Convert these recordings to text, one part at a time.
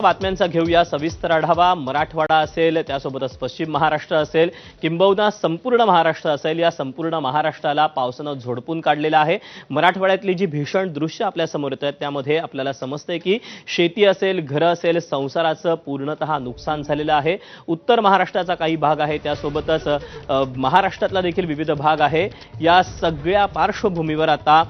बातम्यांचा घेऊया सविस्तर आढावा। मराठवाडा असेल, त्यासोबतच पश्चिम महाराष्ट्र असेल, किंबहुना संपूर्ण महाराष्ट्र असेल, या संपूर्ण महाराष्ट्राला पावसानं झोडपून काढलेलं आहे। मराठवाड्यातली जी भीषण दृश्य आपल्या समोर येत आहेत त्यामध्ये आपल्याला समजतंय की शेती असेल, घरं असेल, संसाराचं पूर्णतः नुकसान झालेलं आहे। उत्तर महाराष्ट्राचा काही भाग आहे, त्यासोबतच महाराष्ट्रातला देखील विविध भाग आहे। या सगळ्या पार्श्वभूमीवर आता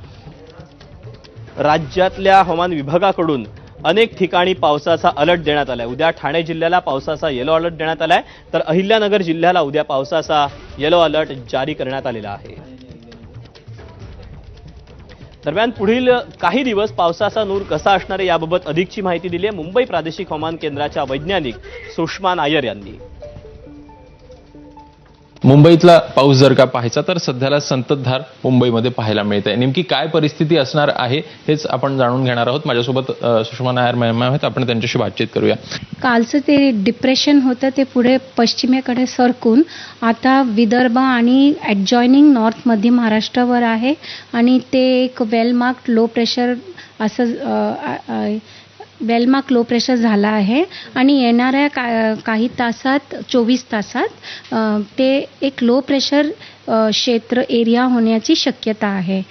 राज्यातल्या हवामान विभागाकडून अनेक ठिकाणी पावसाचा अलर्ट देण्यात आलाय। उद्या ठाणे जिल्ह्याला पावसाचा येलो अलर्ट देण्यात आलाय, तर अहिल्यानगर जिल्ह्याला उद्या पावसाचा येलो अलर्ट जारी करण्यात आलेला आहे। दरम्यान पुढील काही दिवस पावसाचा नूर कसा असणार आहे याबाबत अधिकची माहिती दिली आहे मुंबई प्रादेशिक हवामान केंद्राच्या वैज्ञानिक सुषमा नायर यांनी। मुंबईतला पाऊस जर का पाहायचा तर सध्याला संततधार मुंबईमध्ये पाहायला मिळते। नेमकी काय परिस्थिती असणार आहे हेच आपण जाणून घेणार आहोत। माझ्यासोबत सुषमा नायर मॅम आहेत, आपण त्यांच्याशी बातचीत करूया। कालचं ते डिप्रेशन होतं ते पुढे पश्चिमेकडे सरकून आता विदर्भ आणि ॲडजॉइनिंग नॉर्थ मध्य महाराष्ट्रावर आहे आणि ते एक वेल मार्क्ड लो प्रेशर असं वेलमार्क लो प्रेशर झाला आहे आणि येणाऱ्या काही तासात 24 तासात ते एक लो प्रेशर क्षेत्र एरिया होण्याची शक्यता आहे।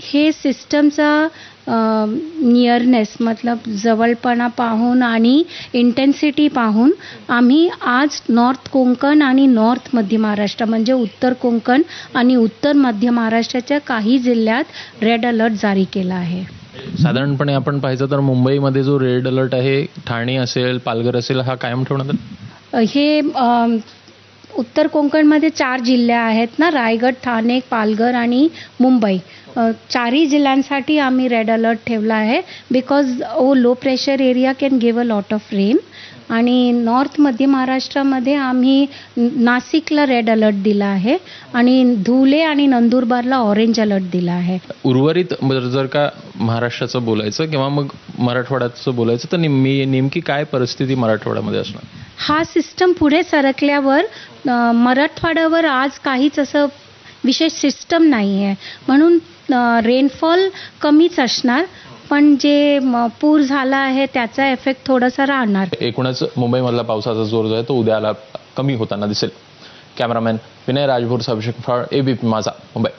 हे सिस्टमचा नियरनेस मतलब जवळपणा पाहून आणि इंटेन्सिटी पाहून आम्ही आज नॉर्थ कोकण आणि नॉर्थ मध्य महाराष्ट्र म्हणजे उत्तर कोकण आणि उत्तर मध्य महाराष्ट्राच्या काही जिल्ह्यात रेड अलर्ट जारी केला आहे। साधारणपणे आपण पाहायचं तर मुंबईमध्ये जो रेड अलर्ट आहे, ठाणे असेल, पालघर असेल, हा कायम ठेवण्यात हे उत्तर कोकणमध्ये 4 जिल्हे आहेत ना, रायगड, ठाणे, पालघर आणि मुंबई। 4ही जिल्ह्यांसाठी आम्ही रेड अलर्ट ठेवला आहे because low pressure area can give a lot of rain. आणि नॉर्थ मध्य महाराष्ट्रामध्ये आम्ही नाशिकला रेड अलर्ट दिला आहे आणि धुले आणि नंदुरबारला ऑरेंज अलर्ट दिला आहे। उर्वरित जर का महाराष्ट्राचं बोलायचं किंवा मग मराठवाड्याचं बोलायचं तर नेमकी काय परिस्थिती मराठवाड्यामध्ये असणार? हा सिस्टम पुढे सरकल्यावर मराठवाड्यावर आज काहीच असं विशेष सिस्टम नाही आहे, म्हणून रेनफॉल कमीच असणार, पण जे पूर झाला आहे त्याचा इफेक्ट थोडासा राहणार। एकूणच मुंबईमधला पावसाचा जोर जो आहे तो उद्याला कमी होताना दिसेल। कॅमेरामॅन विनय राजभोर, अभिषेक फाळ, एबीपी माझा, मुंबई।